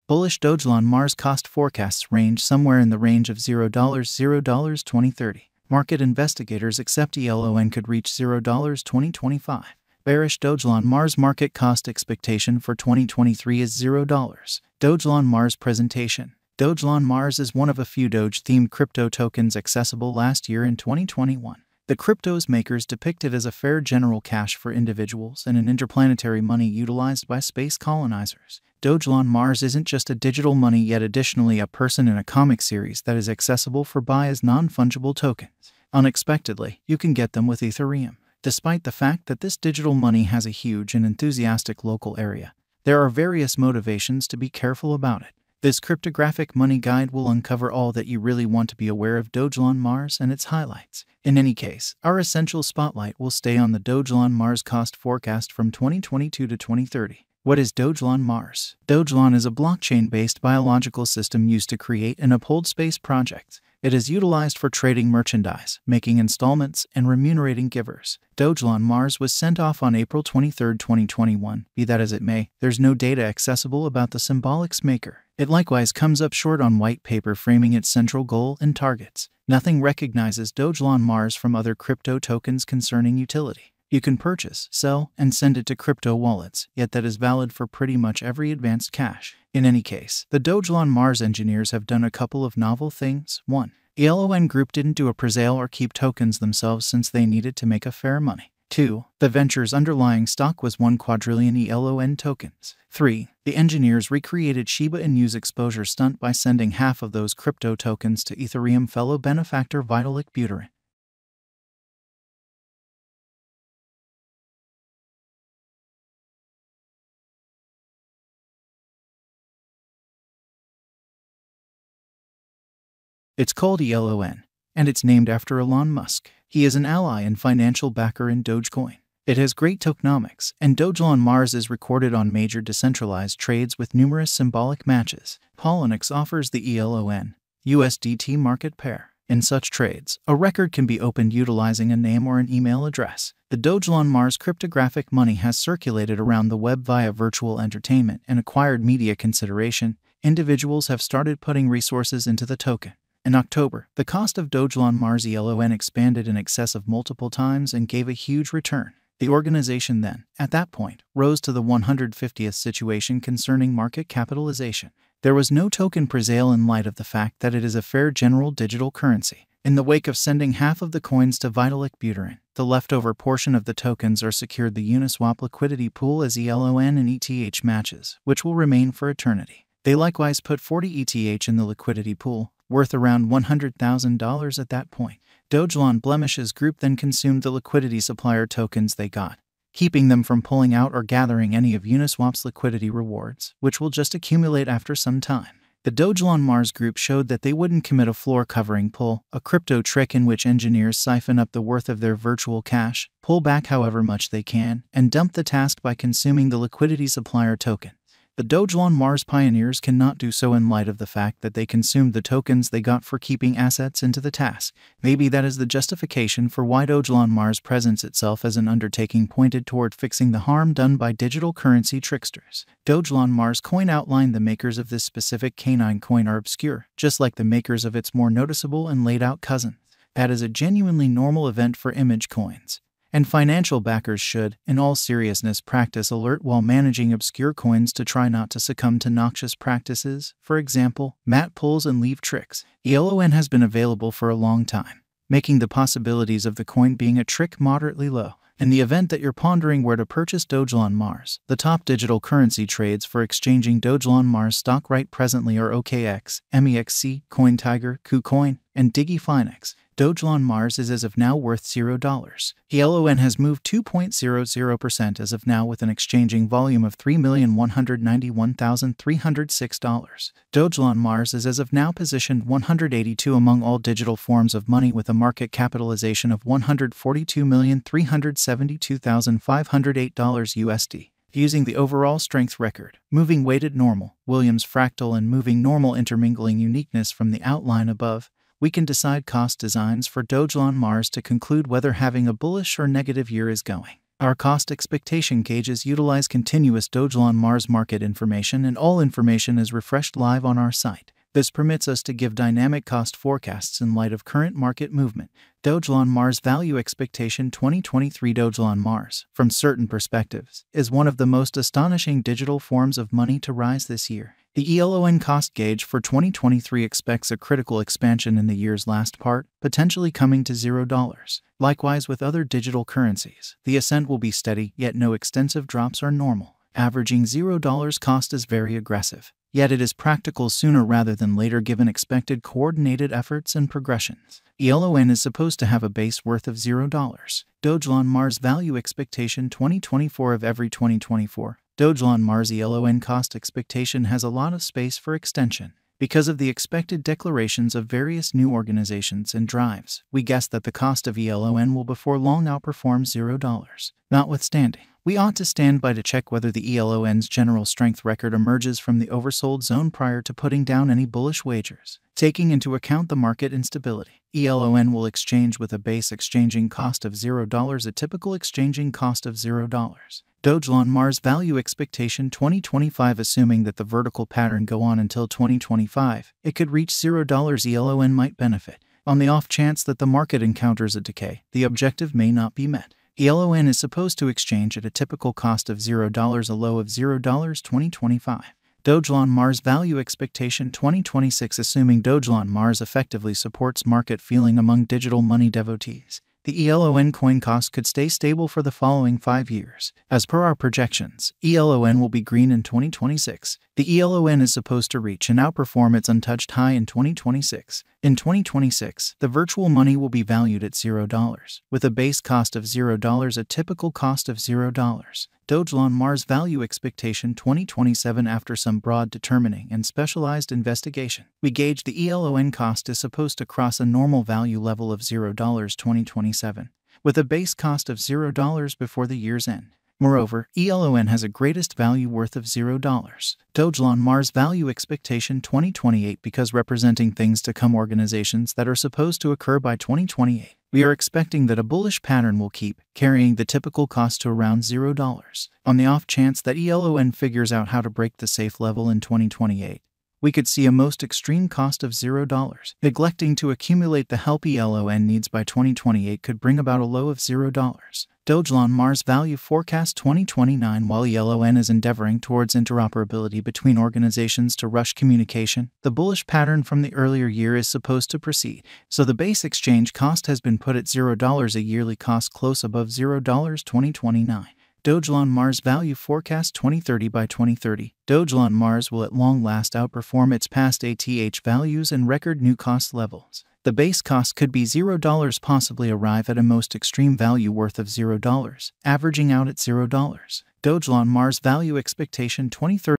Bullish Dogelon Mars cost forecasts range somewhere in the range of $0 2030. Market investigators accept ELON could reach $0 2025. Bearish Dogelon Mars market cost expectation for 2023 is $0. Dogelon Mars presentation. Dogelon Mars is one of a few Doge-themed crypto tokens accessible last year in 2021. The crypto's makers depict it as a fair general cash for individuals and an interplanetary money utilized by space colonizers. Dogelon Mars isn't just a digital money, yet additionally a person in a comic series that is accessible for buy as non-fungible tokens. Unexpectedly, you can get them with Ethereum. Despite the fact that this digital money has a huge and enthusiastic local area, there are various motivations to be careful about it. This cryptographic money guide will uncover all that you really want to be aware of Dogelon Mars and its highlights. In any case, our essential spotlight will stay on the Dogelon Mars cost forecast from 2022 to 2030. What is Dogelon Mars? Dogelon is a blockchain-based biological system used to create and uphold space projects. It is utilized for trading merchandise, making installments, and remunerating givers. Dogelon Mars was sent off on April 23, 2021. Be that as it may, there's no data accessible about the symbolics maker. It likewise comes up short on white paper framing its central goal and targets. Nothing recognizes Dogelon Mars from other crypto tokens concerning utility. You can purchase, sell, and send it to crypto wallets, yet that is valid for pretty much every advanced cash. In any case, the Dogelon Mars engineers have done a couple of novel things. 1. ELON Group didn't do a presale or keep tokens themselves since they needed to make a fair money. 2. The venture's underlying stock was 1 quadrillion ELON tokens. 3. The engineers recreated Shiba Inu's exposure stunt by sending half of those crypto tokens to Ethereum fellow benefactor Vitalik Buterin. It's called ELON, and it's named after Elon Musk. He is an ally and financial backer in Dogecoin. It has great tokenomics, and Dogelon Mars is recorded on major decentralized trades with numerous symbolic matches. Polonix offers the ELON USDT market pair. In such trades, a record can be opened utilizing a name or an email address. The Dogelon Mars cryptographic money has circulated around the web via virtual entertainment and acquired media consideration. Individuals have started putting resources into the token. In October, the cost of Dogelon Mars ELON expanded in excess of multiple times and gave a huge return. The organization then, at that point, rose to the 150th situation concerning market capitalization. There was no token presale in light of the fact that it is a fair general digital currency. In the wake of sending half of the coins to Vitalik Buterin, the leftover portion of the tokens are secured the Uniswap liquidity pool as ELON and ETH matches, which will remain for eternity. They likewise put 40 ETH in the liquidity pool, worth around $100,000 at that point. Dogelon Blemishes Group then consumed the liquidity supplier tokens they got, keeping them from pulling out or gathering any of Uniswap's liquidity rewards, which will just accumulate after some time. The Dogelon Mars Group showed that they wouldn't commit a floor covering pull, a crypto trick in which engineers siphon up the worth of their virtual cash, pull back however much they can, and dump the task by consuming the liquidity supplier token. The Dogelon Mars pioneers cannot do so in light of the fact that they consumed the tokens they got for keeping assets into the task. Maybe that is the justification for why Dogelon Mars presents itself as an undertaking pointed toward fixing the harm done by digital currency tricksters. Dogelon Mars coin outlined: the makers of this specific canine coin are obscure, just like the makers of its more noticeable and laid-out cousins. That is a genuinely normal event for image coins. And financial backers should, in all seriousness, practice alert while managing obscure coins to try not to succumb to noxious practices, for example, mat pulls and leave tricks. ELON has been available for a long time, making the possibilities of the coin being a trick moderately low. In the event that you're pondering where to purchase Dogelon Mars, the top digital currency trades for exchanging Dogelon Mars stock right presently are OKX, MEXC, CoinTiger, KuCoin, and DigiFinex. Dogelon Mars is as of now worth $0. ELON has moved 2.00% as of now with an exchanging volume of $3,191,306. Dogelon Mars is as of now positioned 182 among all digital forms of money with a market capitalization of $142,372,508 USD. Using the overall strength record, moving weighted normal, Williams fractal and moving normal intermingling uniqueness from the outline above, we can decide cost designs for Dogelon Mars to conclude whether having a bullish or negative year is going. Our cost expectation gauges utilize continuous Dogelon Mars market information, and all information is refreshed live on our site. This permits us to give dynamic cost forecasts in light of current market movement. Dogelon Mars Value Expectation 2023. Dogelon Mars, from certain perspectives, is one of the most astonishing digital forms of money to rise this year. The ELON cost gauge for 2023 expects a critical expansion in the year's last part, potentially coming to $0. Likewise with other digital currencies, the ascent will be steady, yet no extensive drops are normal. Averaging $0 cost is very aggressive, yet it is practical sooner rather than later given expected coordinated efforts and progressions. ELON is supposed to have a base worth of $0. Dogelon Mars Value Expectation 2024. Of every 2024, Dogelon Mars ELON cost expectation has a lot of space for extension. Because of the expected declarations of various new organizations and drives, we guess that the cost of ELON will before long outperform $0. Notwithstanding, we ought to stand by to check whether the ELON's general strength record emerges from the oversold zone prior to putting down any bullish wagers. Taking into account the market instability, ELON will exchange with a base exchanging cost of $0, a typical exchanging cost of $0. Dogelon Mars Value Expectation 2025. Assuming that the vertical pattern go on until 2025, it could reach $0. ELON might benefit. On the off chance that the market encounters a decay, the objective may not be met. ELON is supposed to exchange at a typical cost of $0, a low of $0 2025. Dogelon Mars Value Expectation 2026. Assuming Dogelon Mars effectively supports market feeling among digital money devotees, the ELON coin cost could stay stable for the following 5 years. As per our projections, ELON will be green in 2026. The ELON is supposed to reach and outperform its untouched high in 2026. In 2026, the virtual money will be valued at $0, with a base cost of $0, a typical cost of $0. Dogelon Mars Value Expectation 2027. After some broad determining and specialized investigation, we gauge the ELON cost is supposed to cross a normal value level of $0 2027, with a base cost of $0 before the year's end. Moreover, ELON has a greatest value worth of $0. Dogelon Mars Value Expectation 2028. Because representing things to come, organizations that are supposed to occur by 2028, we are expecting that a bullish pattern will keep carrying the typical cost to around $0. On the off chance that ELON figures out how to break the safe level in 2028, we could see a most extreme cost of $0. Neglecting to accumulate the help ELON needs by 2028 could bring about a low of $0. Dogelon Mars Value Forecast 2029. While ELON is endeavoring towards interoperability between organizations to rush communication, the bullish pattern from the earlier year is supposed to proceed, so the base exchange cost has been put at $0, a yearly cost close above $0 2029. Dogelon Mars Value Forecast 2030. By 2030, Dogelon Mars will at long last outperform its past ATH values and record new cost levels. The base cost could be $0, possibly arrive at a most extreme value worth of $0, averaging out at $0. Dogelon Mars Value Expectation 2030.